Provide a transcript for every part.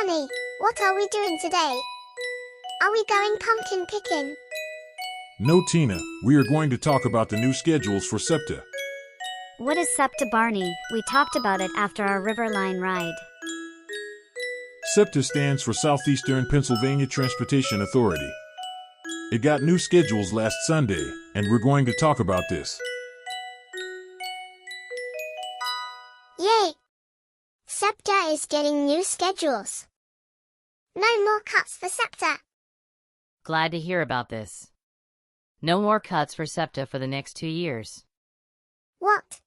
Barney, what are we doing today? Are we going pumpkin picking? No, Tina, we are going to talk about the new schedules for SEPTA. What is SEPTA, Barney? We talked about it after our River Line ride. SEPTA stands for Southeastern Pennsylvania Transportation Authority. It got new schedules last Sunday, and we're going to talk about this. Yay! SEPTA is getting new schedules. No more cuts for SEPTA. Glad to hear about this. No more cuts for SEPTA for the next 2 years. What?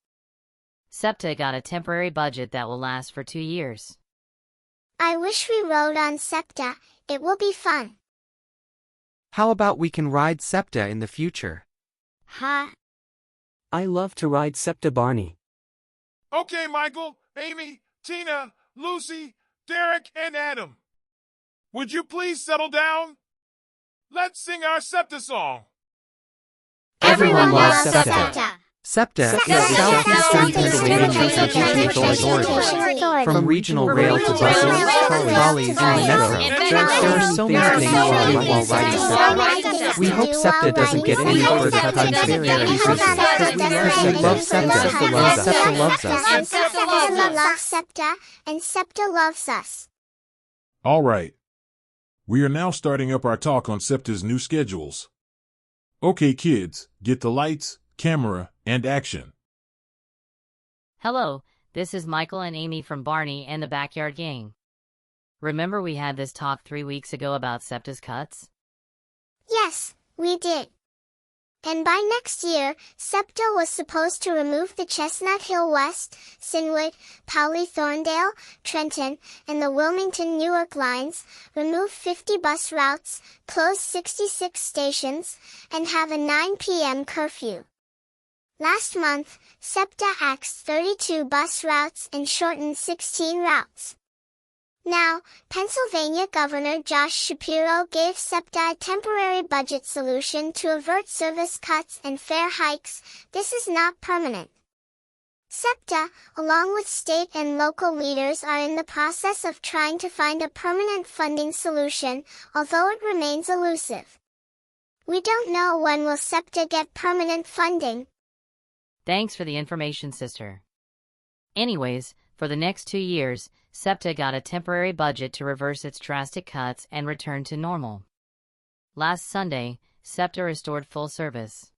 SEPTA got a temporary budget that will last for 2 years. I wish we rode on SEPTA, it will be fun. How about we can ride SEPTA in the future? Huh? I love to ride SEPTA, Barney. Okay, Michael, Amy, Tina, Lucy, Derek, and Adam. Would you please settle down? Let's sing our SEPTA song. Everyone loves SEPTA. SEPTA. SEPTA is SEPTA Southeastern Pennsylvania Transportation Authority. From regional rail to buses, trolleys, and metro, there are so many things to do while riding SEPTA. We hope SEPTA doesn't get any further cuts in severity because we love SEPTA. SEPTA loves us. SEPTA loves SEPTA, and SEPTA loves us. All right. We are now starting up our talk on SEPTA's new schedules. Okay, kids, get the lights, camera, and action. Hello, this is Michael and Amy from Barney and the Backyard Gang. Remember we had this talk 3 weeks ago about SEPTA's cuts? Yes, we did. And by next year, SEPTA was supposed to remove the Chestnut Hill West, Cynwyd, Paoli, Thorndale, Trenton, and the Wilmington Newark lines, remove 50 bus routes, close 66 stations, and have a 9 p.m. curfew. Last month, SEPTA axed 32 bus routes and shortened 16 routes. Now, Pennsylvania Governor Josh Shapiro gave SEPTA a temporary budget solution to avert service cuts and fare hikes. This is not permanent. SEPTA, along with state and local leaders, are in the process of trying to find a permanent funding solution, although it remains elusive. We don't know when will SEPTA get permanent funding. Thanks for the information, sister. Anyways, for the next 2 years, SEPTA got a temporary budget to reverse its drastic cuts and return to normal. Last Sunday, SEPTA restored full service.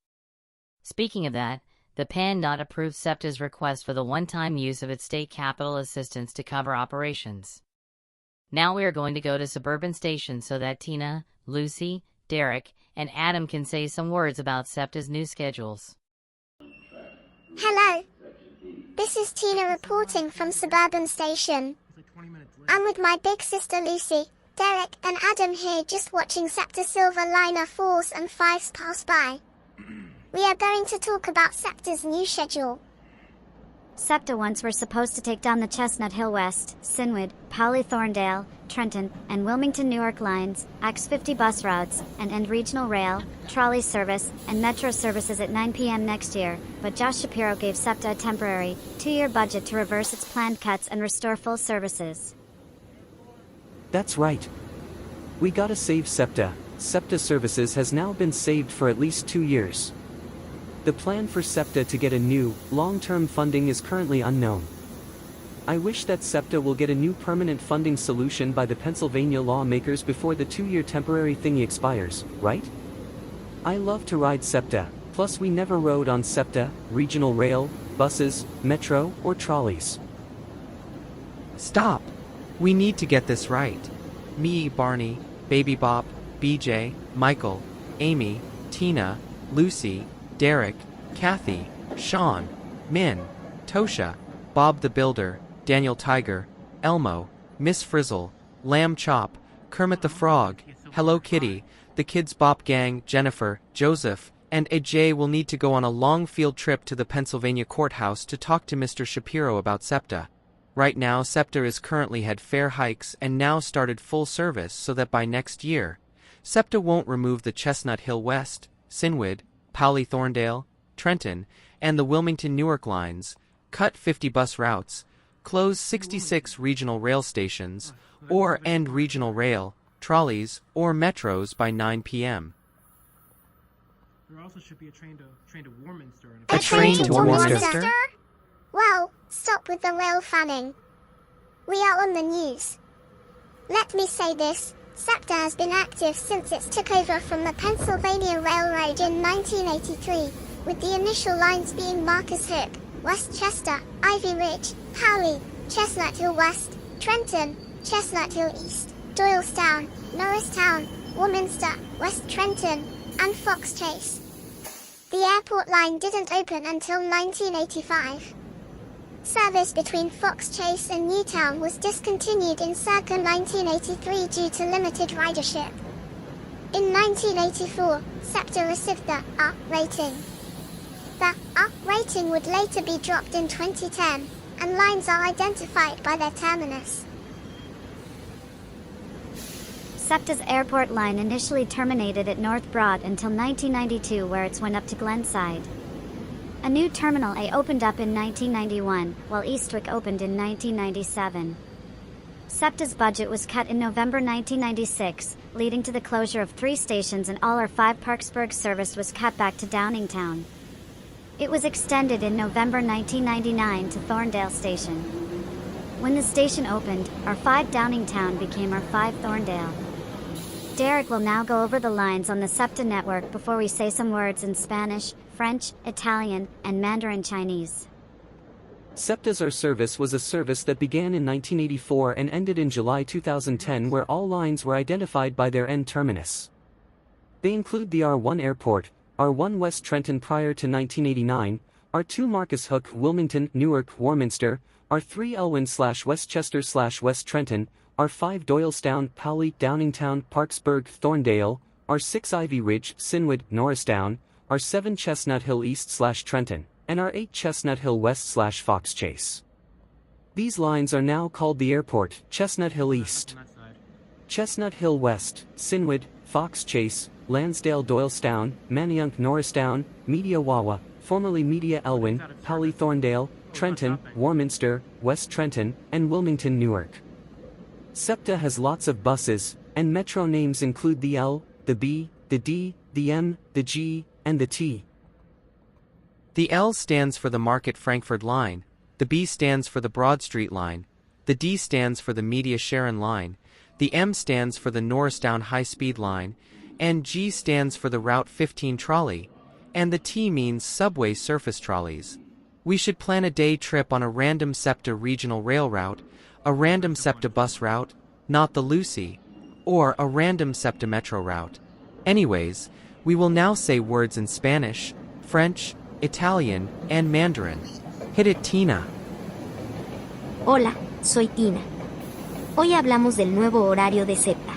Speaking of that, the PennDOT approved SEPTA's request for the one-time use of its state capital assistance to cover operations. Now we are going to go to Suburban Station so that Tina, Lucy, Derek, and Adam can say some words about SEPTA's new schedules. Hello. This is Tina reporting from Suburban Station. I'm with my big sister Luci, Derek, and Adam here just watching SEPTA Silverliner 4s and 5s pass by. We are going to talk about SEPTA's new schedule. SEPTA once were supposed to take down the Chestnut Hill West, Cynwyd, Paoli, Thorndale, Trenton, and Wilmington Newark lines, axe 50 bus routes, and end regional rail, trolley service, and metro services at 9 p.m. next year, but Josh Shapiro gave SEPTA a temporary, 2-year budget to reverse its planned cuts and restore full services. That's right. We gotta save SEPTA. SEPTA services has now been saved for at least 2 years. The plan for SEPTA to get a new, long-term funding is currently unknown. I wish that SEPTA will get a new permanent funding solution by the Pennsylvania lawmakers before the 2-year temporary thingy expires, right? I love to ride SEPTA, plus we never rode on SEPTA, Regional Rail, buses, Metro, or trolleys. Stop! We need to get this right. Me, Barney, Baby Bop, BJ, Michael, Amy, Tina, Lucy, Derek, Kathy, Sean, Min, Tosha, Bob the Builder, Daniel Tiger, Elmo, Miss Frizzle, Lamb Chop, Kermit the Frog, Hello Kitty, the Kids Bop Gang, Jennifer, Joseph, and AJ will need to go on a long field trip to the Pennsylvania Courthouse to talk to Mr. Shapiro about SEPTA. Right now, SEPTA is currently had fare hikes and now started full service so that by next year, SEPTA won't remove the Chestnut Hill West, Cynwyd, Paoli, Thorndale, Trenton, and the Wilmington Newark lines, cut 50 bus routes, close 66 regional rail stations, or end regional rail, trolleys, or metros by 9 p.m. There also should be a train to Warminster. A train to Warminster? Well, stop with the rail fanning. We are on the news. Let me say this, SEPTA has been active since it took over from the Pennsylvania Railroad in 1983, with the initial lines being Marcus Hook, West Chester, Ivy Ridge, Paoli, Chestnut Hill West, Trenton, Chestnut Hill East, Doylestown, Norristown, Warminster, West Trenton, and Fox Chase. The airport line didn't open until 1985. Service between Fox Chase and Newtown was discontinued in circa 1983 due to limited ridership. In 1984, SEPTA received the A rating. The A rating would later be dropped in 2010, and lines are identified by their terminus. SEPTA's airport line initially terminated at North Broad until 1992, where it went up to Glenside. A new Terminal A opened up in 1991, while Eastwick opened in 1997. SEPTA's budget was cut in November 1996, leading to the closure of 3 stations, and all our 5 Parksburg service was cut back to Downingtown. It was extended in November 1999 to Thorndale Station. When the station opened, our 5 Downingtown became our 5 Thorndale. Derek will now go over the lines on the SEPTA network before we say some words in Spanish, French, Italian, and Mandarin Chinese. SEPTA's Our Service was a service that began in 1984 and ended in July 2010, where all lines were identified by their end terminus. They include the R1 Airport, R1 West Trenton prior to 1989, R2 Marcus Hook Wilmington Newark Warminster, R3 Elwyn/Westchester/West Trenton, R5 Doylestown Paoli Downingtown Parksburg Thorndale, R6 Ivy Ridge Cynwyd Norristown, R7 Chestnut Hill East/Trenton, and R8 Chestnut Hill West/Fox Chase. These lines are now called the airport, Chestnut Hill East, Chestnut Hill West, Cynwyd, Fox Chase, Lansdale Doylestown, Manayunk Norristown, Media Wawa, formerly Media Elwyn, Paoli Thorndale, Trenton, Warminster, West Trenton, and Wilmington Newark. SEPTA has lots of buses, and metro names include the L, the B, the D, the M, the G, and the T. The L stands for the Market-Frankford Line, the B stands for the Broad Street Line, the D stands for the Media Sharon Line, the M stands for the Norristown High Speed Line, and G stands for the Route 15 Trolley, and the T means Subway-Surface Trolleys. We should plan a day trip on a random SEPTA Regional Rail route, a random SEPTA bus route, not the Luci, or a random SEPTA Metro route. Anyways, we will now say words in Spanish, French, Italian, and Mandarin. Hit it, Tina. Hola, soy Tina. Hoy hablamos del nuevo horario de SEPTA.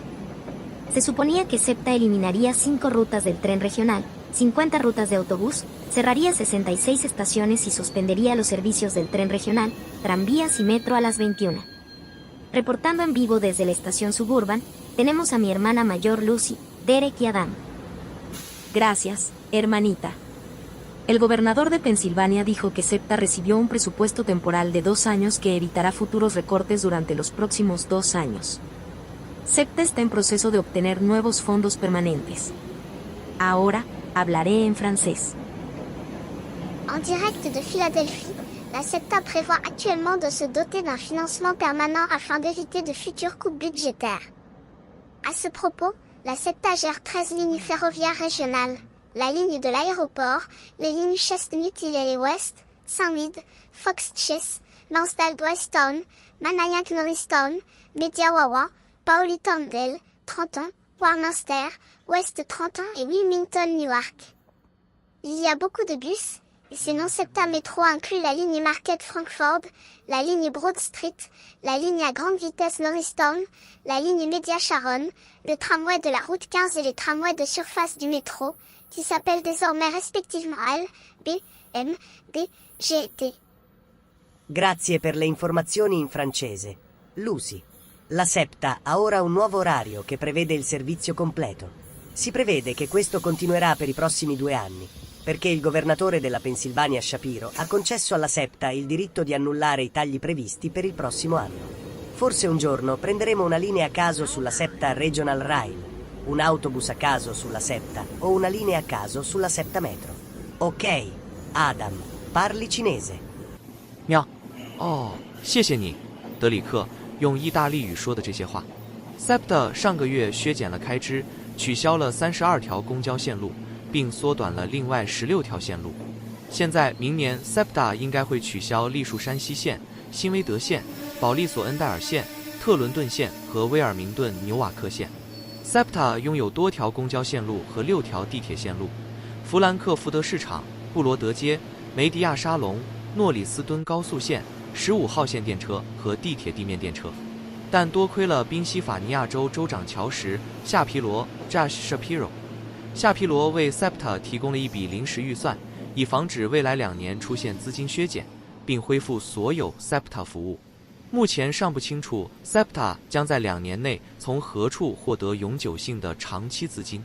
Se suponía que SEPTA eliminaría 5 rutas del tren regional, 50 rutas de autobús, cerraría 66 estaciones y suspendería los servicios del tren regional, tranvías y metro a las 21. Reportando en vivo desde la estación Suburban, tenemos a mi hermana mayor Luci, Derek y Adam. Gracias, hermanita. El gobernador de Pensilvania dijo que SEPTA recibió un presupuesto temporal de 2 años que evitará futuros recortes durante los próximos 2 años. SEPTA está en proceso de obtener nuevos fondos permanentes. Ahora, hablaré en francés. En direct de Philadelphie, la SEPTA prévoit actuellement de se doter d'un financement permanent afin d'éviter de futures coupes budgétaires. À ce propos, la SEPTA gère 13 lignes ferroviaires régionales, la ligne de l'aéroport, les lignes Chestnut Hill West, Cynwyd, Fox Chase, Lansdale Doylestown, Manayunk Norristown, Media Wawa, Paoli Thorndale, Trenton, Warminster, West Trenton et Wilmington Newark. Il y a beaucoup de bus, et sinon SEPTA Metro inclut la ligne Market-Frankford, la ligne Broad Street, la ligne à grande vitesse Norristown, la ligne Media Sharon, le tramway de la route 15 et les tramways de surface du métro, qui s'appellent désormais respectivement L, B, M, D, G et T. Grazie per le informazioni in francese. Luci, la SEPTA ha ora un nuovo orario che prevede il servizio completo. Si prevede che questo continuerà per i prossimi 2 anni. perché il governatore della Pennsylvania Shapiro ha concesso alla SEPTA il diritto di annullare i tagli previsti per il prossimo anno. Forse un giorno prenderemo una linea a caso sulla SEPTA Regional Rail, un autobus a caso sulla SEPTA o una linea a caso sulla SEPTA Metro. Ok, Adam, parli cinese. 妙，哦，谢谢你，德里克，用意大利语说的这些话。SEPTA 上个月削减了开支，取消了32条公交线路，并缩短了另外16条线路。现在明年 SEPTA 应该会取消栗树山西线、辛威德线、保利索恩戴尔线、特伦顿线和威尔明顿纽瓦克线。SEPTA 拥有多条公交线路和6条地铁线路，弗兰克福德市场、布罗德街、梅迪亚沙龙、诺里斯敦高速线、15号线电车和地铁地面电车。但多亏了宾夕法尼亚州州长乔什·夏皮罗 （Josh Shapiro），夏皮罗为 SEPTA 提供了一笔临时预算，以防止未来2年出现资金削减，并恢复所有 SEPTA 服务。目前尚不清楚 SEPTA 将在2年内从何处获得永久性的长期资金。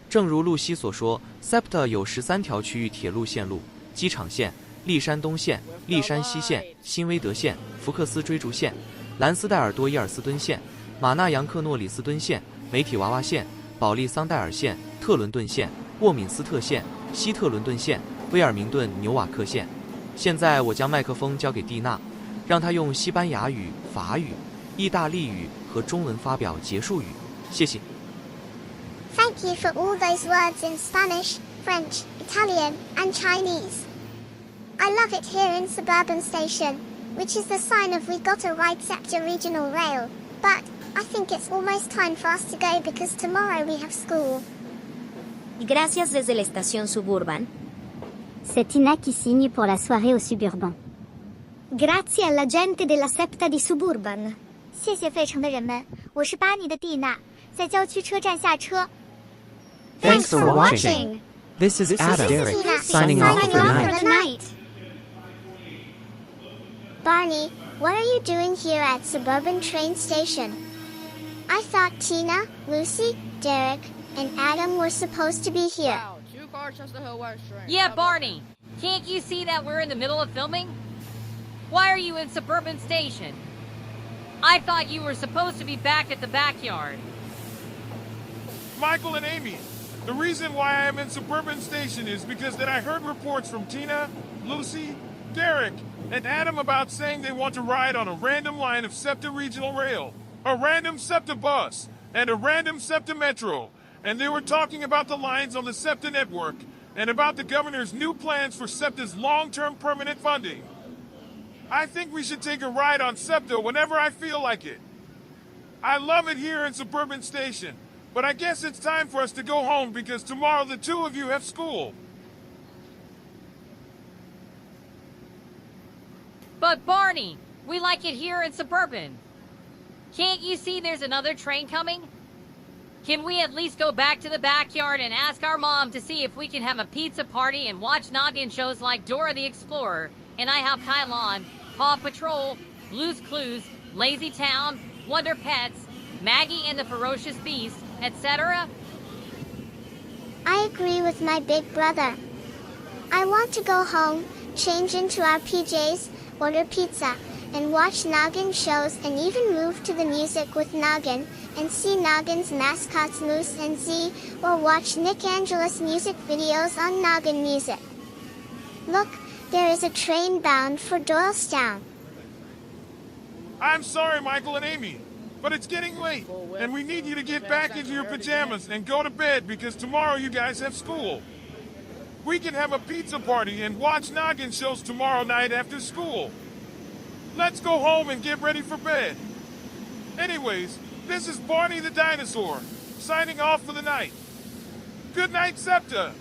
正如露西所说 ，SEPTA 有13条区域铁路线路：机场线、立山东线、立山西线、辛威德线、福克斯追逐线、兰斯戴尔多伊尔斯敦线、马纳扬克诺里斯敦线、媒体娃娃线、保利桑戴尔线、特伦顿线、沃敏斯特线、西特伦顿线、威尔明顿纽瓦克线。现在我将麦克风交给蒂娜，让她用西班牙语、法语、意大利语和中文发表结束语。谢谢。Thank you for all those words in Spanish, French, Italian, and Chinese. I love it here in Suburban Station, which is the sign of we got to ride SEPTA Regional Rail, but I think it's almost time for us to go because tomorrow we have school. Y gracias desde la estación Suburban. C'est Tina qui signe pour la soirée au Suburban. Grazie alla gente della SEPTA di Suburban. 谢谢费城的人们，我是巴尼的蒂娜，在郊区车站下车。Thanks for watching. This is Adam signing off for the night. Barney, what are you doing here at Suburban train station? I thought Tina, Lucy, Derek, and Adam were supposed to be here. Wow, 2-car Chestnut Hill West train. Yeah, Barney, can't you see that we're in the middle of filming? Why are you in Suburban Station? I thought you were supposed to be back at the backyard. Michael and Amy, the reason why I am in Suburban Station is because that I heard reports from Tina, Lucy, Derek, and Adam about saying they want to ride on a random line of SEPTA Regional Rail, a random SEPTA bus, and a random SEPTA Metro, and they were talking about the lines on the SEPTA network and about the governor's new plans for SEPTA's long-term permanent funding. I think we should take a ride on SEPTA whenever I feel like it. I love it here in Suburban Station, but I guess it's time for us to go home because tomorrow the two of you have school. But Barney, we like it here in Suburban. Can't you see there's another train coming? Can we at least go back to the backyard and ask our mom to see if we can have a pizza party and watch Noggin shows like Dora the Explorer, and I Have Kylon, Paw Patrol, Blue's Clues, Lazy Town, Wonder Pets, Maggie and the Ferocious Beast, etc.? I agree with my big brother. I want to go home, change into our PJs, order pizza, and watch Noggin shows and even move to the music with Noggin and see Noggin's mascots Moose and Z, or watch Nick Angelis music videos on Noggin Music. Look, there is a train bound for Doylestown. I'm sorry, Michael and Amy, but it's getting late, and we need you to get back into your pajamas and go to bed because tomorrow you guys have school. We can have a pizza party and watch Noggin shows tomorrow night after school. Let's go home and get ready for bed. Anyways, this is Barney the Dinosaur, signing off for the night. Good night, SEPTA!